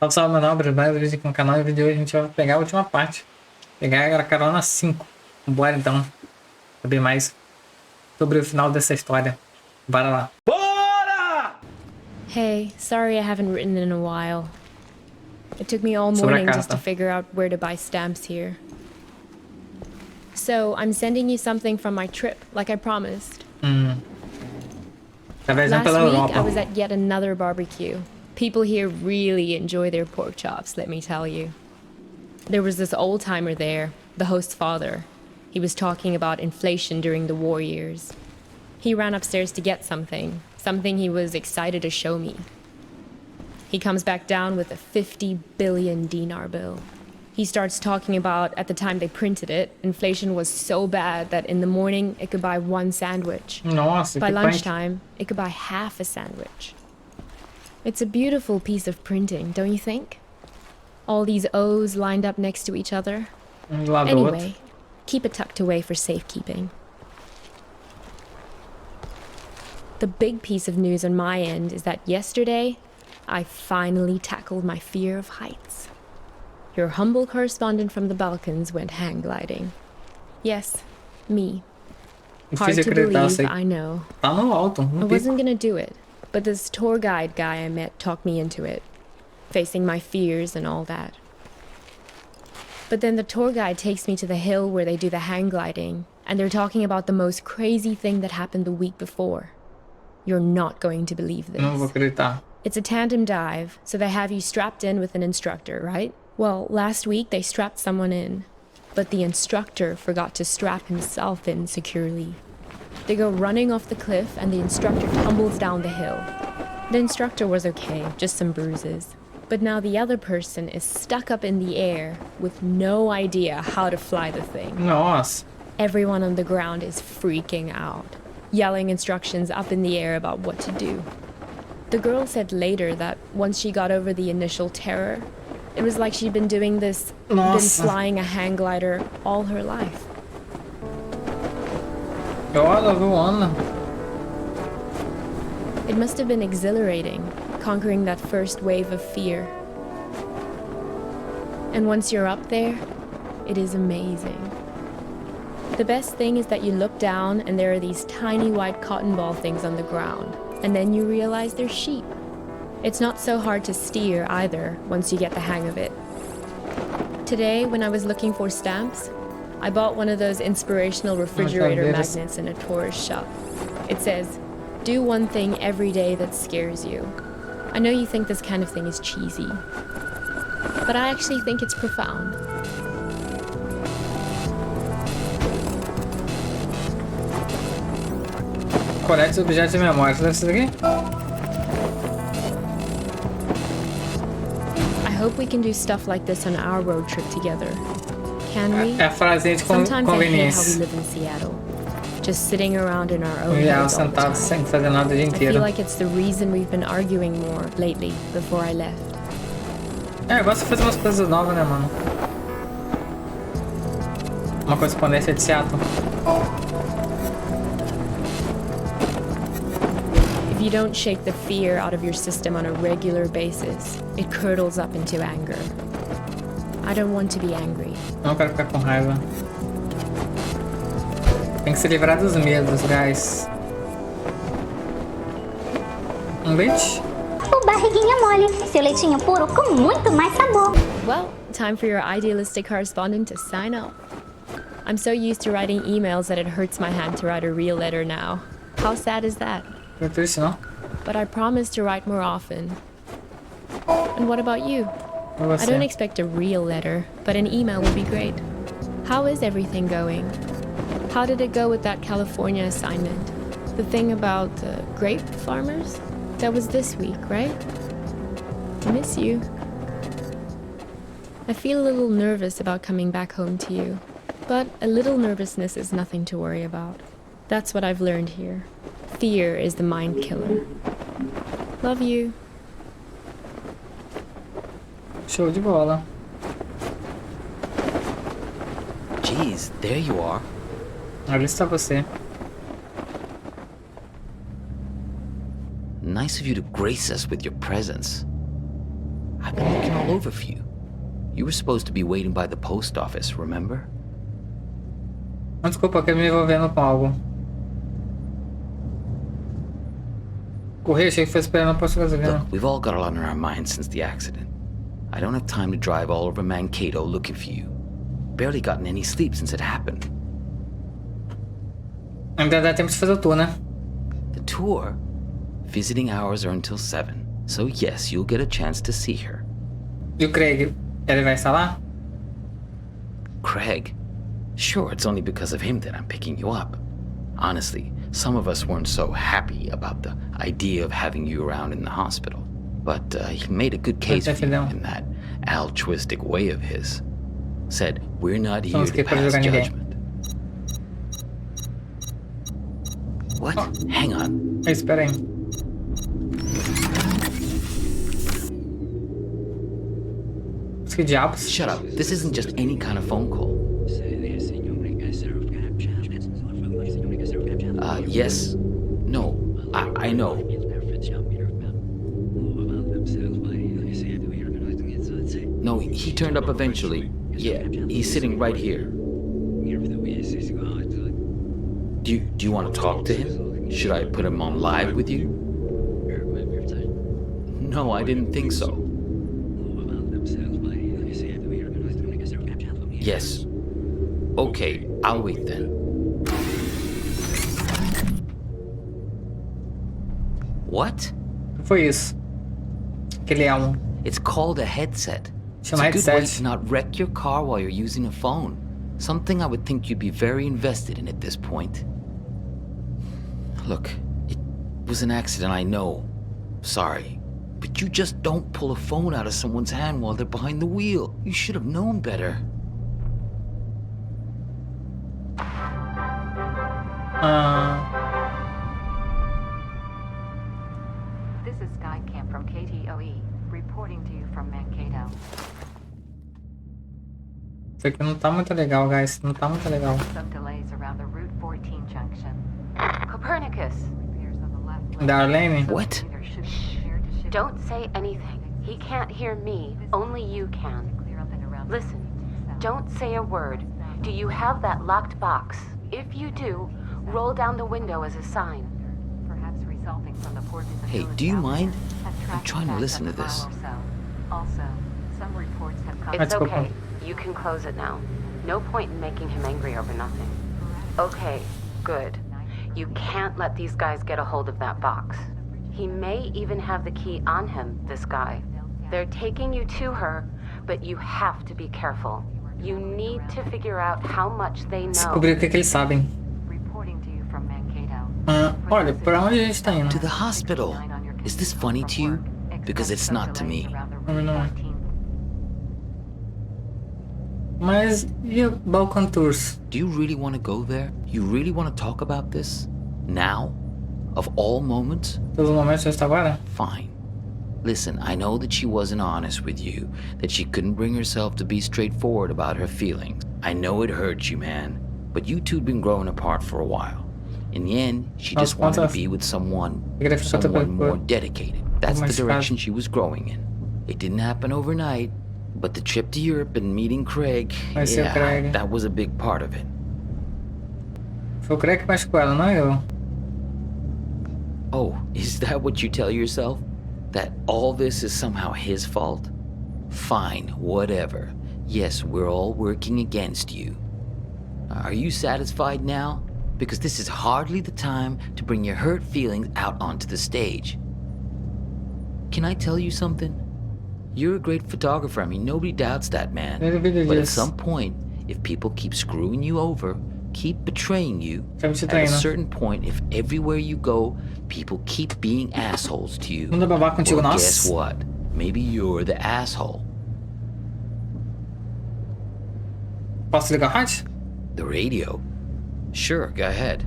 Salve, salve, manobras, mais um vídeo aqui no canal. E no vídeo de hoje a gente vai pegar a última parte. Pegar a carona 5. Bora então saber mais sobre o final dessa história. Bora lá. Bora! Hey, sorry I haven't written in a while. It took me all Sobre a morning just to carta. figure out where to buy stamps here. So, I'm sending you something from my trip, like I promised. Tá viajando Last pela week, Europa. I was at yet another barbecue. People here really enjoy their pork chops, let me tell you. There was this old-timer there, the host's father. He was talking about inflation during the war years. He ran upstairs to get something he was excited to show me. He comes back down with a 50 billion dinar bill. He starts talking about, at the time they printed it, inflation was so bad that in the morning it could buy one sandwich. Nossa, By que lunchtime, it could buy half a sandwich. It's a beautiful piece of printing, don't you think? All these O's lined up next to each other. do lado do outro. Anyway, keep it tucked away for safekeeping. The big piece of news on my end is that yesterday, I finally tackled my fear of heights. Your humble correspondent from the Balkans went hang gliding. Yes, me. Hard Difícil to acreditar, eu believe, sei. I know. Tá no alto, I no pico. wasn't gonna do it, but this tour guide guy I met talked me into it, facing my fears and all that. But then the tour guide takes me to the hill where they do the hang gliding, and they're talking about the most crazy thing that happened the week before. You're not going to believe this. Não vou acreditar. It's a tandem dive, so they have you strapped in with an instructor, right? Well, last week they strapped someone in, but the instructor forgot to strap himself in securely. They go running off the cliff and the instructor tumbles down the hill. The instructor was okay, just some bruises. But now the other person is stuck up in the air with no idea how to fly the thing. Nossa. Everyone on the ground is freaking out, yelling instructions up in the air about what to do. The girl said later that once she got over the initial terror, it was like she'd been doing this, been Nossa. flying a hang glider all her life. Olha, voando. It must have been exhilarating, conquering that first wave of fear. And once you're up there, it is amazing. The best thing is that you look down and there are these tiny white cotton ball things on the ground, and then you realize they're sheep. It's not so hard to steer either, once you get the hang of it. Today, when I was looking for stamps, I bought one of those inspirational refrigerator magnets in a tourist shop. It says, "Do one thing every day that scares you." I know you think this kind of thing is cheesy, but I actually think it's profound. Colete de objetos de memória. Deve ser isso aqui? I hope we can do stuff like this on our road trip together. Can we? É a frasinha de Sometimes I hate how we conveniência. live in Seattle, just sitting around in our own Já heads all the sentado time. sem fazer nada o dia I inteiro. feel like it's the reason we've been arguing more lately before I left. É, eu gosto de fazer umas coisas novas, né, mano? Uma correspondência de Seattle. If you don't shake the fear out of your system on a regular basis, it curdles up into anger. I don't want to be angry. Não quero ficar com raiva. Tem que se livrar dos medos, guys. Um leite? O barriguinha mole, seu leitinho puro com muito mais sabor. Well, time for your idealistic correspondent to sign off. I'm so used to writing emails that it hurts my hand to write a real letter now. How sad is that? Não é triste, não? But I promise to write more often. And what about you? E I don't você? expect a real letter, but an email would be great. How is everything going? How did it go with that California assignment? The thing about the grape farmers? That was this week, right? I miss you. I feel a little nervous about coming back home to you, but a little nervousness is nothing to worry about. That's what I've learned here. Fear is the mind killer. Love you. Show de bola. Geez, there you are. Ali está você. Nice of you to grace us with your presence. I've been looking all over for you. You were supposed to be waiting by the post office, remember? Desculpa, que eu me envolvendo com algo. Correio, achei que foi esperando para a gasolina. Look, we've all got a lot on our minds since the accident. I don't have time to drive all over Mankato looking for you. Barely gotten any sleep since it happened. Ainda dá tempo de fazer o tour, né? The tour? Visiting hours are until 7, so yes, you'll get a chance to see her. E o Craig, ele vai estar lá? Craig? Sure, it's only because of him that I'm picking you up. Honestly, some of us weren't so happy about the idea of having you around in the hospital. But he made a good case for you in that altruistic way of his. Said, we're not here to pass judgment. What? Hang on. Espera aí. Que diabos? Shut up. This isn't just any kind of phone call. Yes. No. I know. No, he turned up eventually. Yeah, he's sitting right here. Do you want to talk to him? Should I put him on live with you? No, I didn't think so. Yes. Okay, I'll wait then. What? Foi isso. Aquele é um. It's called a headset. It's Chama a good way headset. to not wreck your car while you're using a phone. Something I would think you'd be very invested in at this point. Look, it was an accident, I know. Sorry. But you just don't pull a phone out of someone's hand while they're behind the wheel. You should have known better. This is Sky Camp from KTOE, reporting to you from Mankato. Isso aqui não tá muito legal, guys. Não tá muito legal. Some delays around the Route 14 junction. Copernicus! Repairs on the left lane. Darlene? What? Either should be prepared to ship- Don't say anything. He can't hear me. Only you can. Clear up and around. Listen, don't say a word. Do you have that locked box? If you do, roll down the window as a sign. Perhaps resulting from the poor Hey, visibility do you out mind? there, has I'm tracked trying to back listen up to a this. mile or so. Also, some reports have come. It's Let's go. okay. You can close it now. No point in making him angry over nothing. Okay, good. You can't let these guys get a hold of that box. He may even have the key on him, this guy. They're taking you to her, but you have to be careful. You need to figure out how much they know. Descobrir o que eles sabem. Reporting to you from Mankato. Olha, pra onde a gente tá indo? To the hospital. Is this funny to you? Because it's not to me. Não. Mas e o Balkan Tours? Do you really want to go there? You really want to talk about this? Now? Of all moments? Todos os momentos já está agora? Fine. Listen, I know that she wasn't honest with you, that she couldn't bring herself to be straightforward about her feelings. I know it hurts you, man, but you two had been growing apart for a while. In the end, she just wanted to be with someone more dedicated. That's the direction she was growing in. It didn't happen overnight, but the trip to Europe and meeting Craig, yeah, that was a big part of it. Foi o Craig que machucou ela, não eu. Oh, is that what you tell yourself? That all this is somehow his fault? Fine, whatever. Yes, we're all working against you. Are you satisfied now? Because this is hardly the time to bring your hurt feelings out onto the stage. Can I tell you something? You're a great photographer, I mean, nobody doubts that, man. But at some point, if people keep screwing you over, keep betraying you, at a certain point, if everywhere you go, people keep being assholes to you, well, guess what? Maybe you're the asshole. Posso ligar o rádio? The radio? Sure, go ahead.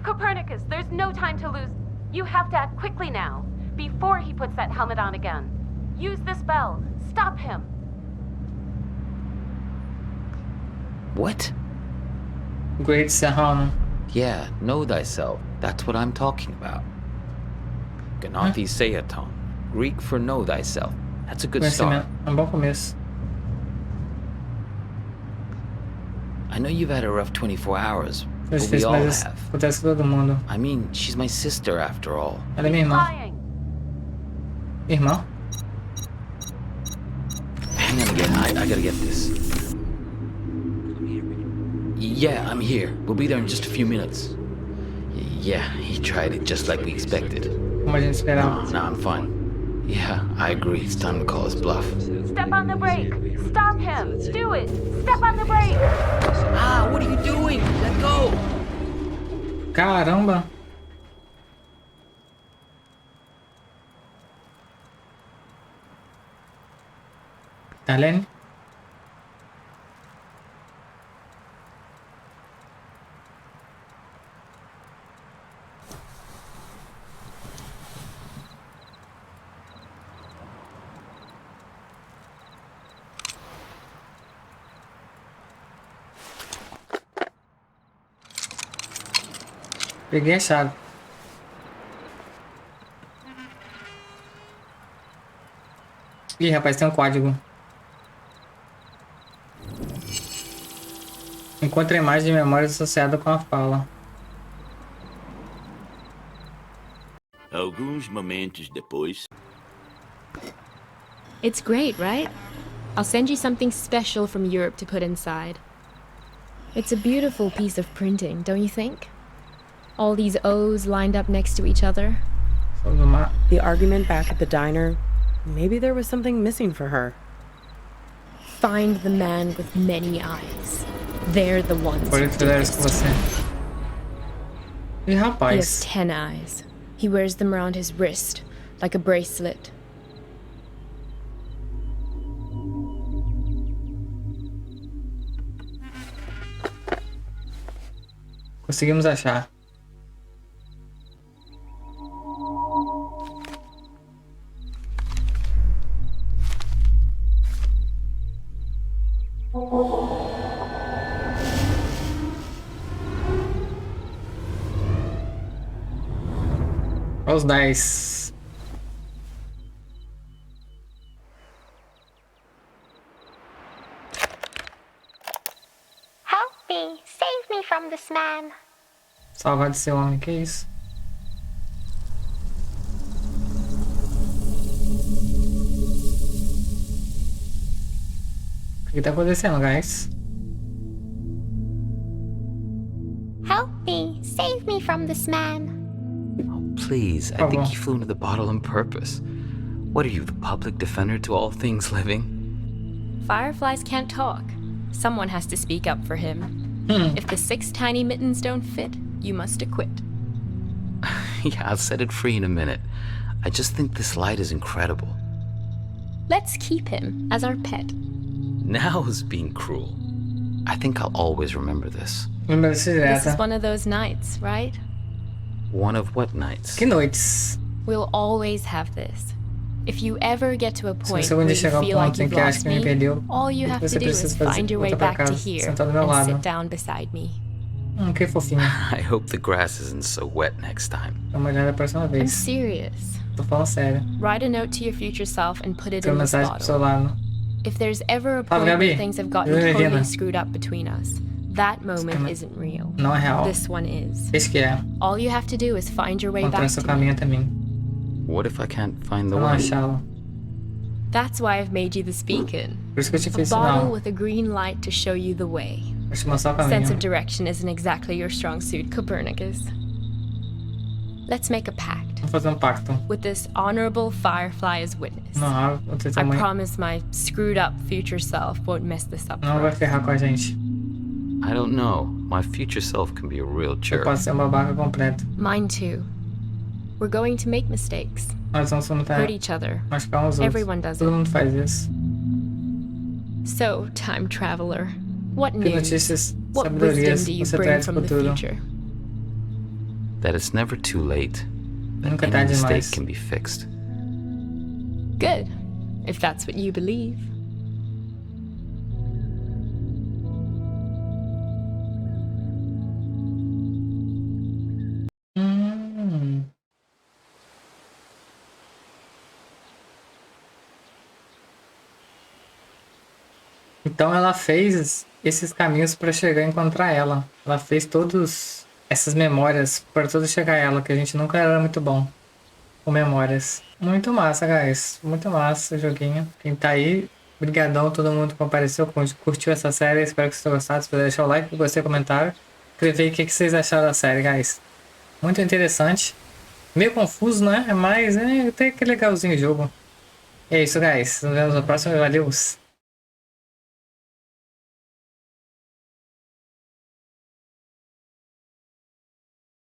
Copernicus, there's no time to lose. You have to act quickly now, before he puts that helmet on again. Use this bell. Stop him. What? Great Serrano. Yeah, know thyself. That's what I'm talking about. Odisseia. Greek for know thyself. That's a good start. É um bom começo. I know you've had a rough 24 hours, Foi but we difícil, all mas isso have. acontece com todo mundo. I mean, she's my sister after all. Ela é minha irmã. Lying. Irmã? Hang on again, I gotta get this. Yeah, I'm here. We'll be there in just a few minutes. Yeah, he tried it just like we expected. Como a gente esperava. No, I'm fine. Yeah, I agree. It's time to call his bluff. Step on the brake. Stop him. Do it. Step on the brake. Ah, what are you doing? Let go! Caramba! Tá lendo? Peguei a chave. Ih, rapaz, tem um código. Encontre a imagem de memória associada com a fala. Alguns momentos depois. It's great, right? I'll send you something special from Europe to put inside. It's a beautiful piece of printing, don't you think? All these O's lined up next to each other. The argument back at the diner, maybe there was something missing for her. Find the man with many eyes. They're the ones Pode who fazer did isso com this. você. Ih, He has rapaz. 10 eyes. He wears them around his wrist, like a bracelet. Conseguimos achar. Olha os 10. Help me, save me from this man. Salvar desse homem, que isso? O que tá acontecendo, guys? Help me, save me from this man. Please, I think he flew into the bottle on purpose. What are you, the public defender to all things living? Fireflies can't talk. Someone has to speak up for him. If the 6 tiny mittens don't fit, you must acquit. Yeah, I'll set it free in a minute. I just think this light is incredible. Let's keep him as our pet. Now is being cruel. I think I'll always remember this. Lembra desse This is direta. one of those nights, right? One of what nights? Que noites. We'll always have this. If you ever get to a Se point você where um dia you chegar ao feel like ponto em you've que acha lost que me me, perdeu, all you have você to do is precisa find your way voltar pra back to casa, here sentar do meu and lado. sit down beside me. Que fofinho. I hope the grass isn't so wet next time. Dá uma olhada da próxima I'm vez. serious. Tô falando sério. Write a note to your future self and put it Tem in uma this mensagem pro seu bottle. lado. If there's ever a Fala, point Gabi. where things have gotten Oi, Regina. totally screwed up between us, that moment isn't real. Não é real. This one is. Esse que é. All you have to do is find your way Encontrar back seu to me. caminho até mim. What if I can't find the Eu não one? achá-lo. That's why I've made you the speaker. Por isso que eu te A fiz bottle sinal. with a green light to show you the way. Vou te mostrar o Sense of caminho. direction isn't exactly your strong suit, Copernicus. Let's make a pact. Vamos fazer um pacto. With this honorable firefly as witness. Não, você I também promise my screwed up future self won't mess this up. não for vai us. ferrar com a gente. I don't know. My future self can be a real Eu jerk. posso ser um babaca completo. Mine too. We're going to make mistakes. Nós vamos tentar Hurt each other. machucar uns outros. Everyone does Todo it. mundo faz isso. So, time traveler, what Que news? notícias, What sabedorias wisdom do you você bring traz from pro the futuro? future? That it's never too late. That Nunca any tarde mistake demais. can be fixed. Good, if that's what you believe. Então ela fez esses caminhos para chegar a encontrar ela. Ela fez todas essas memórias para todos chegar a ela, que a gente nunca era muito bom com memórias. Muito massa, guys. Muito massa o joguinho. Quem tá aí, brigadão todo mundo que compareceu, curtiu essa série. Espero que vocês tenham gostado. Se puder deixar o like, gostei, comentário. Escrever aí o que vocês acharam da série, guys. Muito interessante. Meio confuso, né? Mas até que legalzinho o jogo. E é isso, guys. Nos vemos no próximo. Valeu!